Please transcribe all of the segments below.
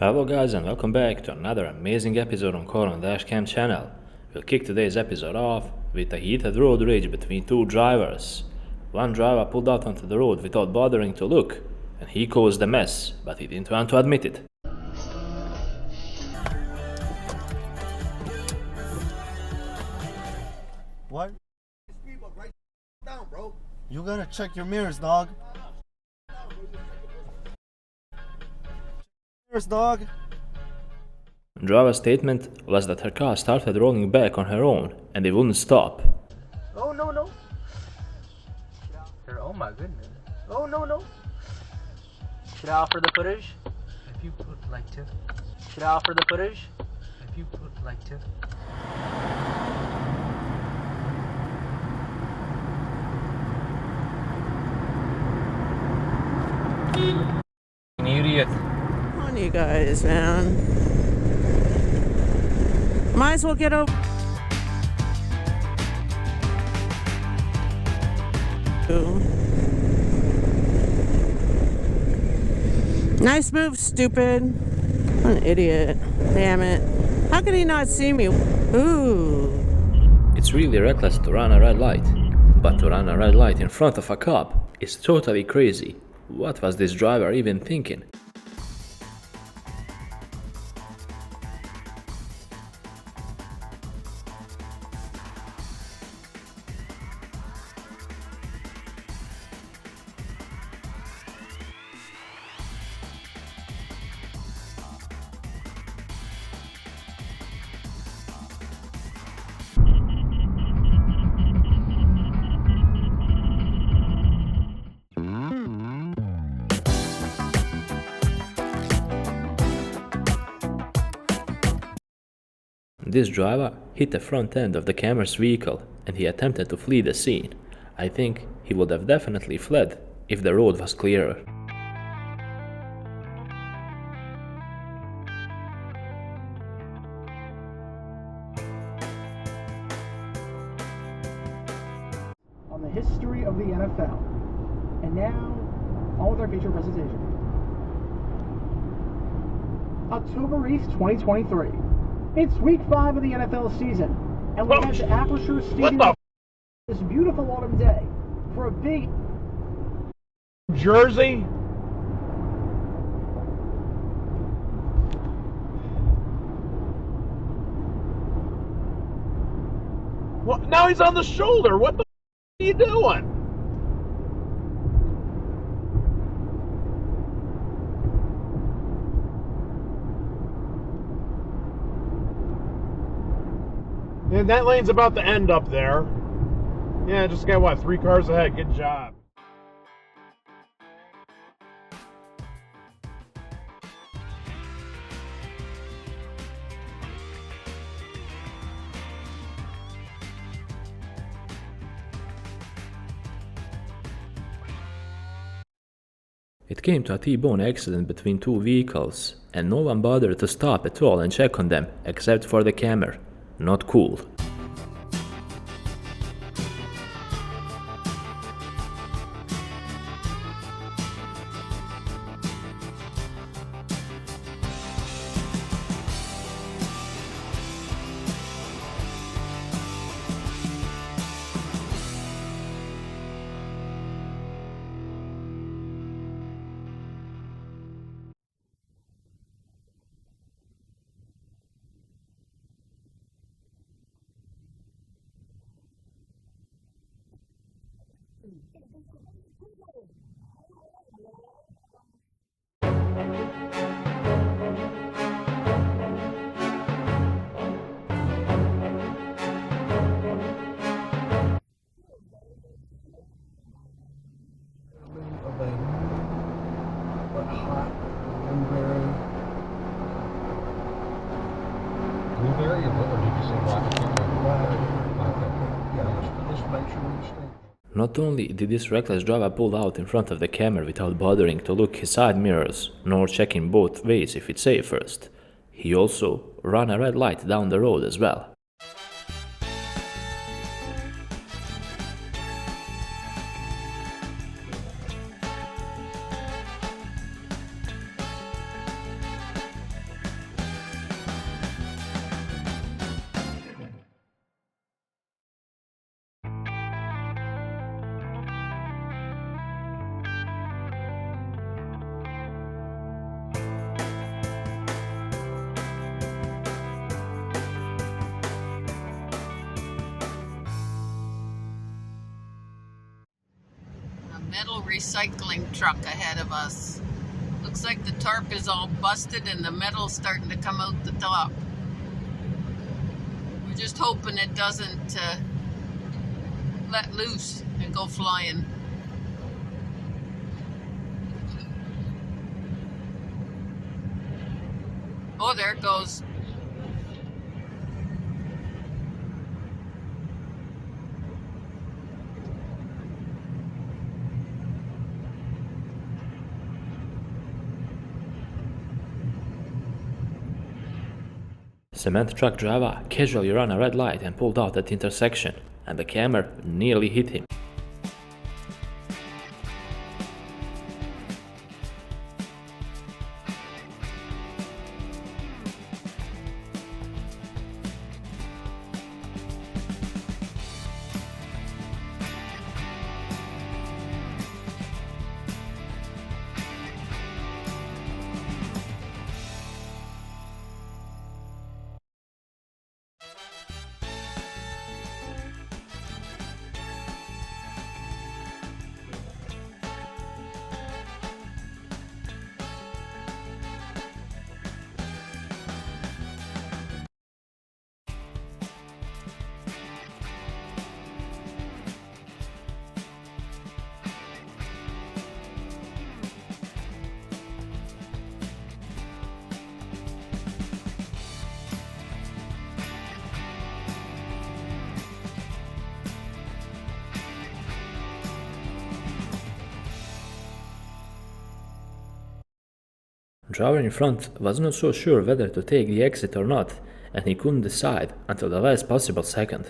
Hello guys and welcome back to another amazing episode on DashCam channel. We'll kick today's episode off with a heated road rage between two drivers. One driver pulled out onto the road without bothering to look, and he caused a mess, but he didn't want to admit it. What? Speed bump right down, bro. You gotta check your mirrors, dog. Mirrors, dog. Driver's statement was that her car started rolling back on her own, and it wouldn't stop. Oh, no. Oh my goodness. Oh, no. Should I offer the footage? If you would like to. Should I offer the footage? If you would like to. An idiot. Come on, you guys, man. Might as well get over. Nice move, stupid. What an idiot. Damn it. How could he not see me? Ooh. It's really reckless to run a red light, but to run a red light in front of a cop is totally crazy. What was this driver even thinking? This driver hit the front end of the camera's vehicle and he attempted to flee the scene. I think he would have definitely fled if the road was clearer. On the history of the NFL. And now, on with our feature presentation. October 8th, 2023. It's week 5 of the NFL season, and we head to Aperture Stadium this beautiful autumn day for a big Jersey. What? Now he's on the shoulder. What the are you doing? And that lane's about to end up there. Yeah, just got what, 3 cars ahead. Good job. It came to a T-bone accident between two vehicles, and no one bothered to stop at all and check on them, except for the camera. Not cool. Blueberry, or did you say black? Just make sure we understand. Not only did this reckless driver pull out in front of the camera without bothering to look his side mirrors, nor checking both ways if it's safe first, he also ran a red light down the road as well. metal recycling truck ahead of us. Looks like the tarp is all busted and the metal's starting to come out the top. We're just hoping it doesn't let loose and go flying. Oh, there it goes. Cement truck driver casually ran a red light and pulled out at the intersection, and the camera nearly hit him. Driver in front was not so sure whether to take the exit or not, and he couldn't decide until the last possible second.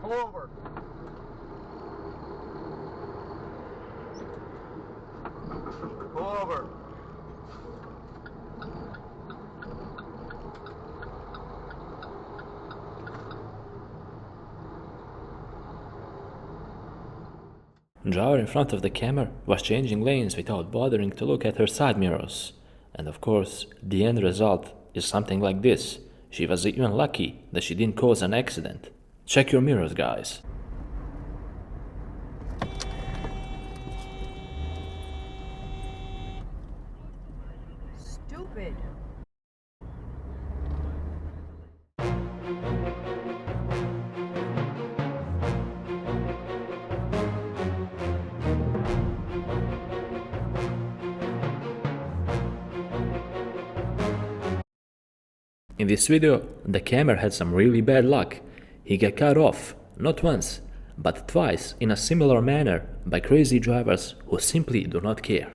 Pull over. Pull over. Driver in front of the camera was changing lanes without bothering to look at her side mirrors. And of course, the end result is something like this. She was even lucky that she didn't cause an accident. Check your mirrors, guys. Stupid. In this video, the camera had some really bad luck. He got cut off, not once, but twice in a similar manner by crazy drivers who simply do not care.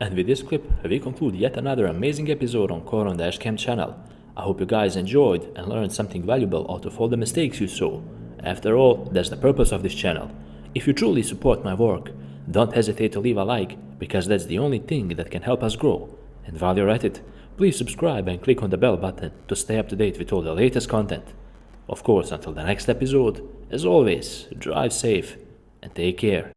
And with this clip, we conclude yet another amazing episode on Caayydenn DashCam channel. I hope you guys enjoyed and learned something valuable out of all the mistakes you saw. After all, that's the purpose of this channel. If you truly support my work, don't hesitate to leave a like, because that's the only thing that can help us grow. And while you're at it, please subscribe and click on the bell button to stay up to date with all the latest content. Of course, until the next episode, as always, drive safe and take care.